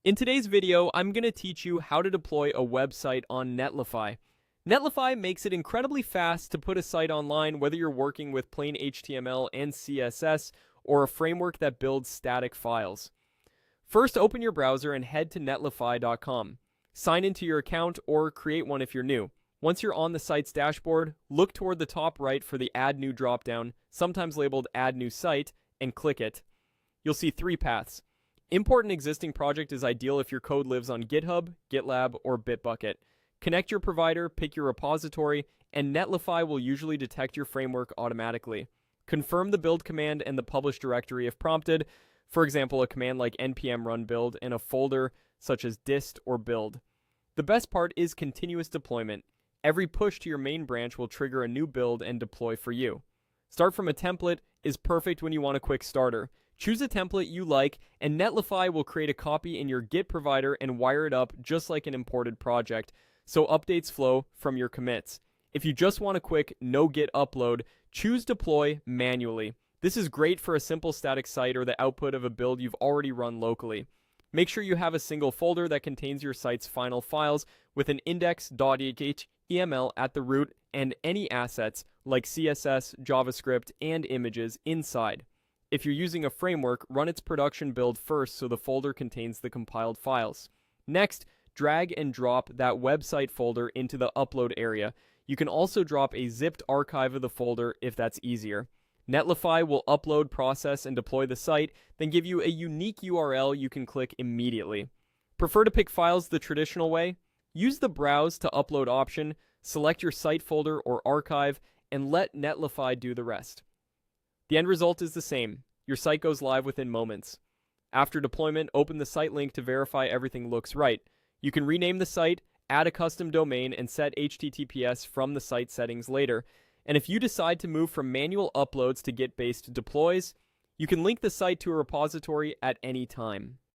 In today's video, I'm going to teach you how to deploy a website on Netlify. Netlify makes it incredibly fast to put a site online, whether you're working with plain HTML and CSS or a framework that builds static files. First, open your browser and head to netlify.com. Sign into your account or create one if you're new. Once you're on the site's dashboard, look toward the top right for the Add New dropdown, sometimes labeled Add New Site, and click it. You'll see three paths. Import an existing project is ideal if your code lives on GitHub, GitLab, or Bitbucket. Connect your provider, pick your repository, and Netlify will usually detect your framework automatically. Confirm the build command and the publish directory if prompted, for example, a command like npm run build in a folder such as dist or build. The best part is continuous deployment. Every push to your main branch will trigger a new build and deploy for you. Start from a template is perfect when you want a quick starter. Choose a template you like, and Netlify will create a copy in your Git provider and wire it up just like an imported project, so updates flow from your commits. If you just want a quick no-git upload, choose Deploy manually. This is great for a simple static site or the output of a build you've already run locally. Make sure you have a single folder that contains your site's final files with an index.html at the root and any assets like CSS, JavaScript, and images inside. If you're using a framework, run its production build first so the folder contains the compiled files. Next, drag and drop that website folder into the upload area. You can also drop a zipped archive of the folder if that's easier. Netlify will upload, process, and deploy the site, then give you a unique URL you can click immediately. Prefer to pick files the traditional way? Use the Browse to Upload option, select your site folder or archive, and let Netlify do the rest. The end result is the same. Your site goes live within moments. After deployment, open the site link to verify everything looks right. You can rename the site, add a custom domain, and set HTTPS from the site settings later. And if you decide to move from manual uploads to Git-based deploys, you can link the site to a repository at any time.